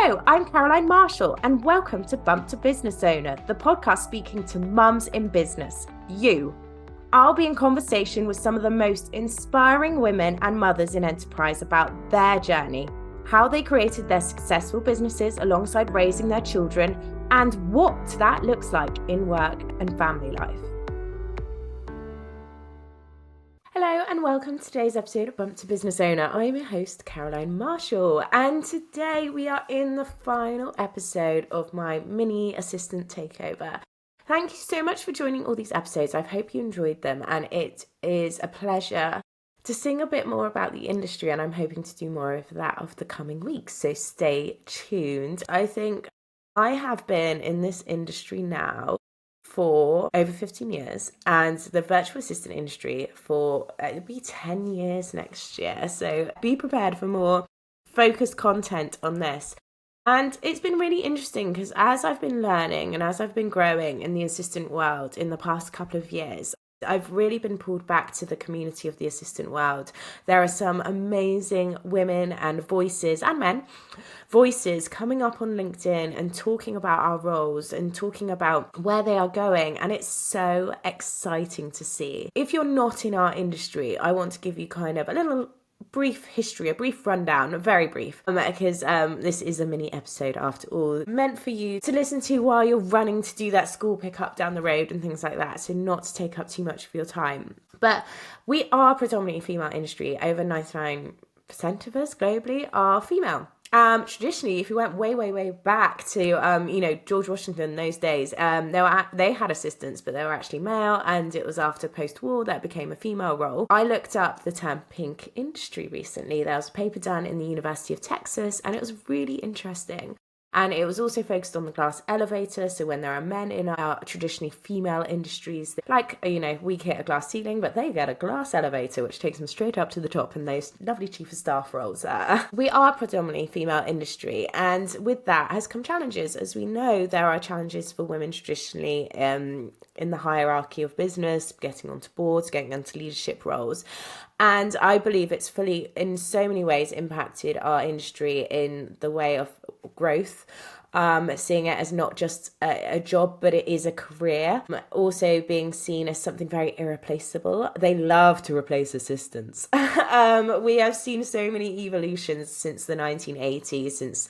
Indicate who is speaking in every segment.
Speaker 1: Hello, I'm Caroline Marshall, and welcome to Bump to Business Owner, the podcast speaking to mums in business, you. I'll be in conversation with some of the most inspiring women and mothers in enterprise about their journey, how they created their successful businesses alongside raising their children, and what that looks like in work and family life. Hello and welcome to today's episode of Bump to Business Owner. I'm your host, Caroline Marshall, and today we are in the final episode of my mini assistant takeover. Thank you so much for joining all these episodes. I hope you enjoyed them, and it is a pleasure to sing a bit more about the industry, and I'm hoping to do more of that over the coming weeks, so stay tuned. I think I have been in this industry now for over 15 years and the virtual assistant industry for it'll be 10 years next year, so be prepared for more focused content on this. And it's been really interesting because as I've been learning and as I've been growing in the assistant world in the past couple of years, I've really been pulled back to the community of the assistant world. There are some amazing women and voices and men voices coming up on LinkedIn and talking about our roles and talking about where they are going. And it's so exciting to see. If you're not in our industry, I want to give you kind of a little brief history, a brief rundown, very brief, because this is a mini episode after all, meant for you to listen to while you're running to do that school pickup down the road and things like that, so not to take up too much of your time. But we are predominantly female industry. Over 99% of us globally are female. Traditionally, if you went way back to George Washington, those days, they had assistants, but they were actually male, and it was after post-war that became a female role. I looked up the term pink industry recently. There was a paper done in the University of Texas, and it was really interesting. And it was also focused on the glass elevator. So when there are men in our traditionally female industries, like, we hit a glass ceiling, but they get a glass elevator, which takes them straight up to the top in those lovely chief of staff roles. We are predominantly female industry. And with that has come challenges. As we know, there are challenges for women traditionally in the hierarchy of business, getting onto boards, getting into leadership roles. And I believe it's fully, in so many ways, impacted our industry in the way of growth, seeing it as not just a job, but it is a career. Also being seen as something very irreplaceable. They love to replace assistants. We have seen so many evolutions since the 1980s, since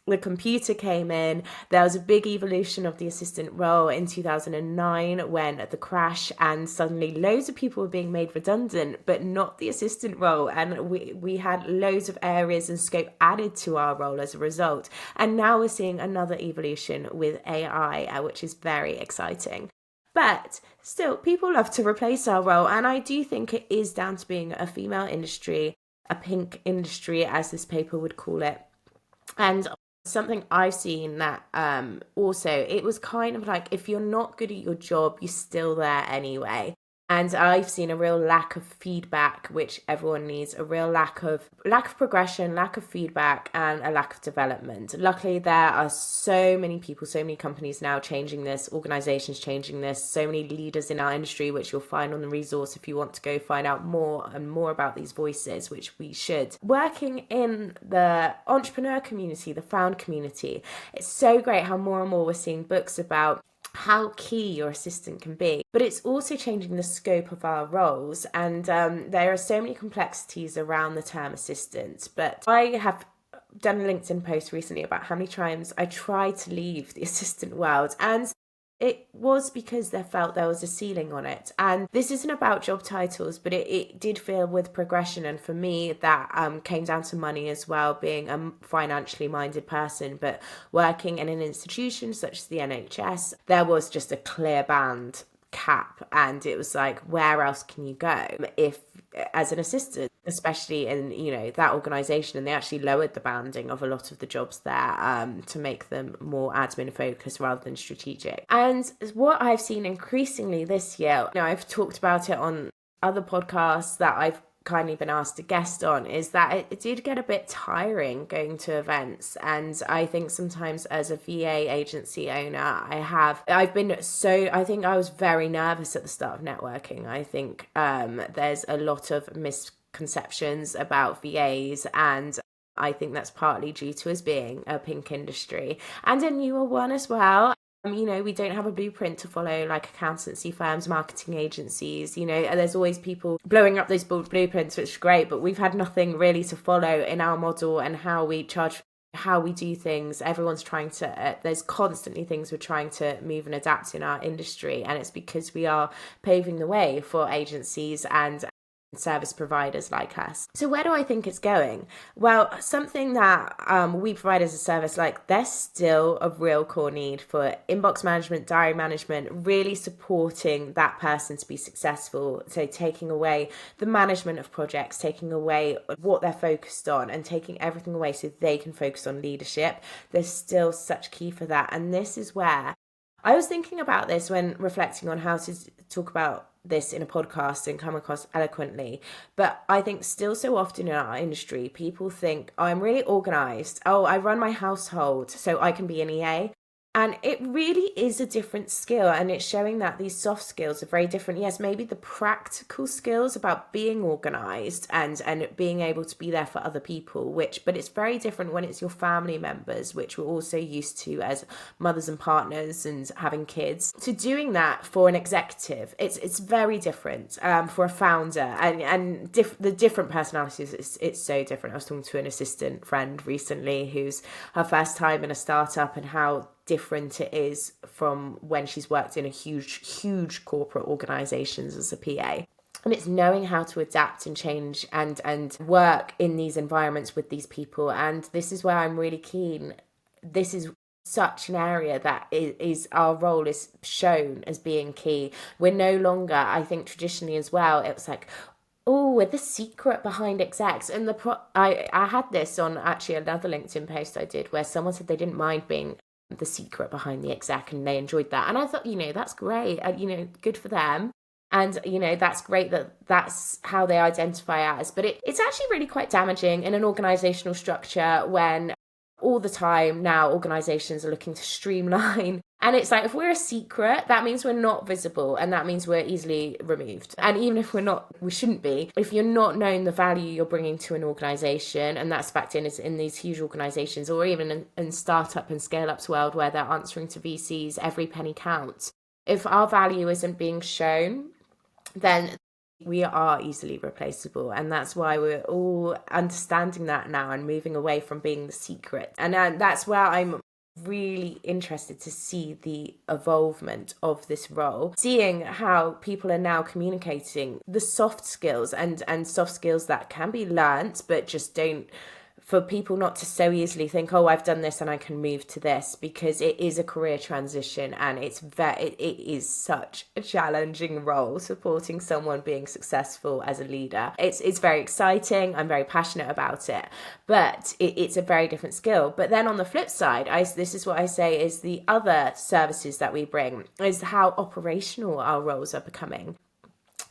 Speaker 1: the computer came in. There was a big evolution of the assistant role in 2009 when the crash, and suddenly loads of people were being made redundant, but not the assistant role. And we had loads of areas and scope added to our role as a result. And now we're seeing another evolution with AI, which is very exciting. But still, people love to replace our role. And I do think it is down to being a female industry, a pink industry, as this paper would call it. And something I've seen that also, it was kind of like, if you're not good at your job, you're still there anyway. And I've seen a real lack of feedback, which everyone needs, a real lack of progression, lack of feedback, and a lack of development. Luckily, there are so many people, so many companies now changing this, organizations changing this, so many leaders in our industry, which you'll find on the resource if you want to go find out more and more about these voices, which we should. Working in the entrepreneur community, the found community, it's so great how more and more we're seeing books about how key your assistant can be, but it's also changing the scope of our roles, and there are so many complexities around the term assistant. But I have done a LinkedIn post recently about how many times I tried to leave the assistant world, and it was because there was a ceiling on it. And this isn't about job titles, but it did feel with progression. And for me, that came down to money as well, being a financially minded person. But working in an institution such as the NHS, there was just a clear band cap. And it was like, where else can you go if as an assistant, especially in that organisation? And they actually lowered the banding of a lot of the jobs there to make them more admin focused rather than strategic. And what I've seen increasingly this year, I've talked about it on other podcasts that I've kindly been asked to guest on, is that it did get a bit tiring going to events. And I think sometimes as a VA agency owner, I think I was very nervous at the start of networking. I think there's a lot of misconceptions about VAs, and I think that's partly due to us being a pink industry and a newer one as well. We don't have a blueprint to follow like accountancy firms, marketing agencies, there's always people blowing up those blueprints, which is great, but we've had nothing really to follow in our model and how we charge, how we do things. Everyone's trying to, there's constantly things we're trying to move and adapt in our industry. And it's because we are paving the way for agencies and service providers like us. So where do I think it's going? Well, something that we provide as a service, like there's still a real core need for inbox management, diary management, really supporting that person to be successful. So taking away the management of projects, taking away what they're focused on and taking everything away so they can focus on leadership. There's still such key for that. And this is where I was thinking about this when reflecting on how to talk about this in a podcast and come across eloquently. But I think still so often in our industry, people think, oh, I'm really organized. Oh, I run my household, so I can be an EA. And it really is a different skill, and it's showing that these soft skills are very different. Yes, maybe the practical skills about being organised and being able to be there for other people, but it's very different when it's your family members, which we're also used to as mothers and partners and having kids. So doing that for an executive, it's very different for a founder, and the different personalities, it's so different. I was talking to an assistant friend recently who's her first time in a startup and how different it is from when she's worked in a huge corporate organizations as a PA. And it's knowing how to adapt and change and work in these environments with these people. And this is where I'm really keen. This is such an area that is our role is shown as being key. We're no longer, I think traditionally as well, it was like, oh, we're the secret behind execs. And I had this on actually another LinkedIn post I did where someone said they didn't mind being the secret behind the exec and they enjoyed that. And I thought, that's great. Good for them. And, that's great that that's how they identify as. But it's actually really quite damaging in an organizational structure when all the time now organizations are looking to streamline. And it's like, if we're a secret, that means we're not visible and that means we're easily removed. And even if we're not, we shouldn't be. If you're not known the value you're bringing to an organization, and that's backed in these huge organizations or even in startup and scale-ups world where they're answering to VCs, every penny counts. If our value isn't being shown, then we are easily replaceable. And that's why we're all understanding that now and moving away from being the secret. And that's where I'm really interested to see the evolvement of this role, seeing how people are now communicating the soft skills and soft skills that can be learnt, but just don't, for people not to so easily think, oh, I've done this and I can move to this, because it is a career transition and it is such a challenging role supporting someone being successful as a leader. It's very exciting. I'm very passionate about it, but it's a very different skill. But then on the flip side, this is what I say is the other services that we bring is how operational our roles are becoming.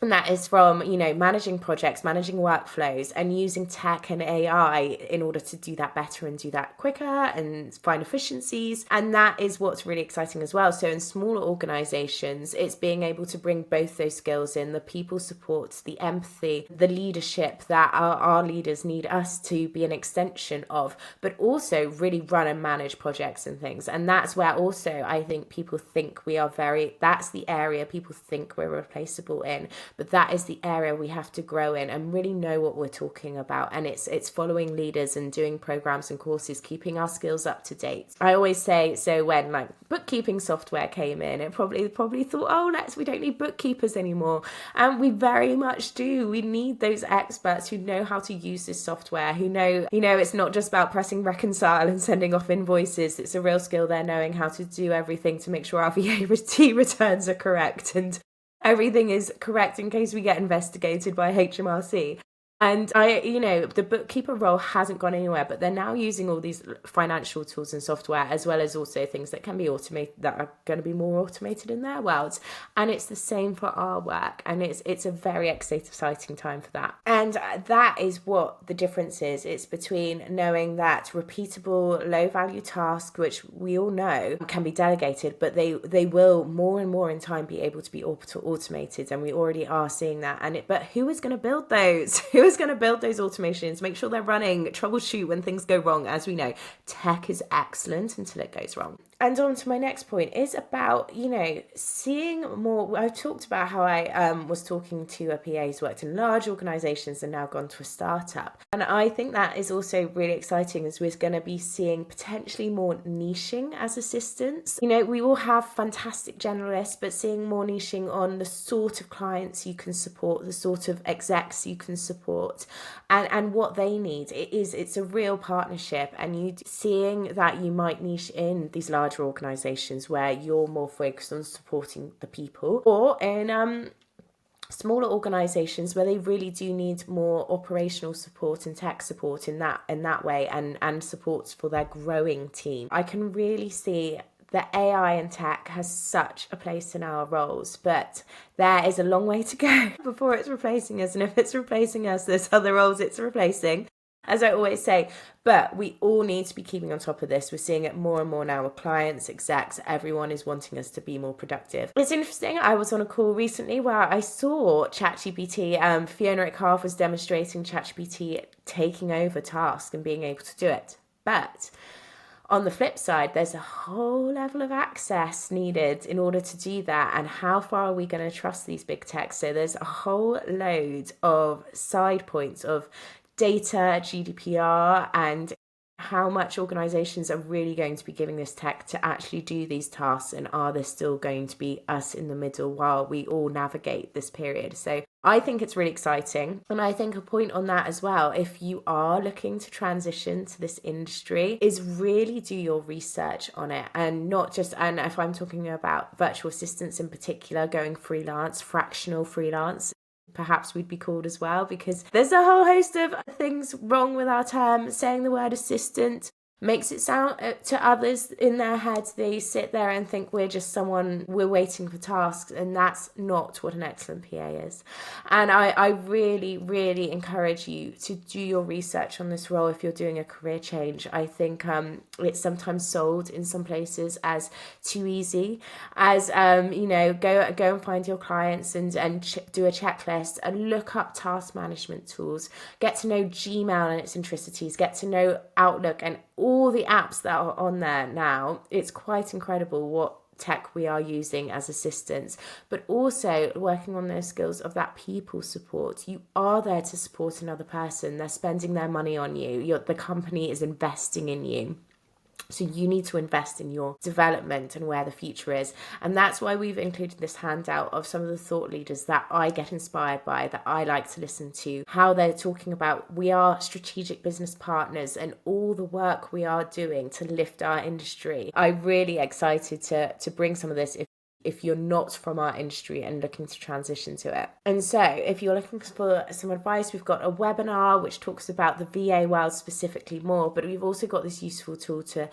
Speaker 1: And that is from, managing projects, managing workflows and using tech and AI in order to do that better and do that quicker and find efficiencies. And that is what's really exciting as well. So in smaller organizations, it's being able to bring both those skills in, the people support, the empathy, the leadership that our leaders need us to be an extension of, but also really run and manage projects and things. And that's where also I think people think that's the area people think we're replaceable in. But that is the area we have to grow in and really know what we're talking about. And it's following leaders and doing programs and courses, keeping our skills up to date. I always say, so when like bookkeeping software came in, it probably thought, oh, we don't need bookkeepers anymore. And we very much do. We need those experts who know how to use this software, who know, it's not just about pressing reconcile and sending off invoices. It's a real skill. They're knowing how to do everything to make sure our VAT returns are correct and everything is correct in case we get investigated by HMRC. And the bookkeeper role hasn't gone anywhere, but they're now using all these financial tools and software, as well as also things that can be automated, that are going to be more automated in their worlds. And it's the same for our work. And it's a very exciting time for that. And that is what the difference is. It's between knowing that repeatable, low value task, which we all know can be delegated, but they will more and more in time be able to be automated. And we already are seeing that. But who is going to build those? Who who's going to build those automations, make sure they're running, troubleshoot when things go wrong. As we know, tech is excellent until it goes wrong. And on to my next point is about, seeing more. I've talked about how I was talking to a PA who's worked in large organizations and now gone to a startup. And I think that is also really exciting, as we're going to be seeing potentially more niching as assistants. We all have fantastic generalists, but seeing more niching on the sort of clients you can support, the sort of execs you can support, and what they need. It's a real partnership, and you seeing that you might niche in these larger organizations where you're more focused on supporting the people, or in smaller organizations where they really do need more operational support and tech support in that way, and supports for their growing team. I can really see that AI and tech has such a place in our roles, but there is a long way to go before it's replacing us. And if it's replacing us, there's other roles it's replacing, as I always say. But we all need to be keeping on top of this. We're seeing it more and more now with clients, execs. Everyone is wanting us to be more productive. It's interesting. I was on a call recently where I saw ChatGPT. Fiona at Carve was demonstrating ChatGPT taking over tasks and being able to do it. But on the flip side, there's a whole level of access needed in order to do that. And how far are we going to trust these big techs? So there's a whole load of side points of data, GDPR, and how much organizations are really going to be giving this tech to actually do these tasks, and are there still going to be us in the middle while we all navigate this period? So I think it's really exciting. And I think a point on that as well, if you are looking to transition to this industry, is really do your research on it, and not just, and if I'm talking about virtual assistants in particular, going freelance, fractional freelance, perhaps we'd be called as well, because there's a whole host of things wrong with our term. Saying the word assistant makes it sound, to others in their heads, they sit there and think we're just someone, we're waiting for tasks, and that's not what an excellent PA is. And I really, really encourage you to do your research on this role if you're doing a career change. I think it's sometimes sold in some places as too easy, as go and find your clients and do a checklist and look up task management tools, get to know Gmail and its intricacies, get to know Outlook and all the apps that are on there now. It's quite incredible what tech we are using as assistants, but also working on those skills of that people support. You are there to support another person. They're spending their money on you. The company is investing in you. So you need to invest in your development and where the future is. And that's why we've included this handout of some of the thought leaders that I get inspired by, that I like to listen to, how they're talking about we are strategic business partners and all the work we are doing to lift our industry. I'm really excited to bring some of this if you're not from our industry and looking to transition to it. And so if you're looking for some advice, we've got a webinar which talks about the VA world specifically more, but we've also got this useful tool to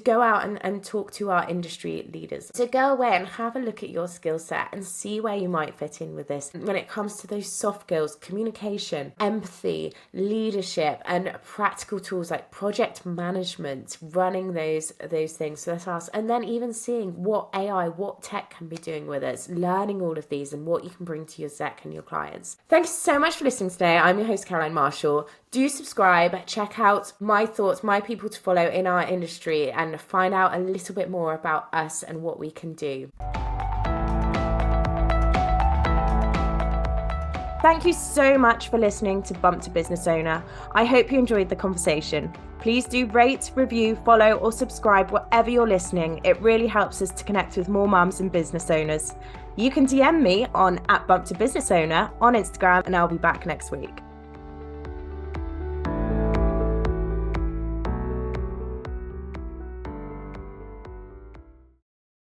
Speaker 1: go out and talk to our industry leaders. So go away and have a look at your skill set and see where you might fit in with this. When it comes to those soft skills, communication, empathy, leadership, and practical tools like project management, running those things, so that's us. And then even seeing what AI, what tech can be doing with us, learning all of these and what you can bring to your exec and your clients. Thanks so much for listening today. I'm your host, Caroline Marshall. Do subscribe, check out my thoughts, my people to follow in our industry, and find out a little bit more about us and what we can do. Thank you so much for listening to Bump to Business Owner. I hope you enjoyed the conversation. Please do rate, review, follow, or subscribe wherever you're listening. It really helps us to connect with more mums and business owners. You can DM me on @BumpToBusinessOwner on Instagram, and I'll be back next week.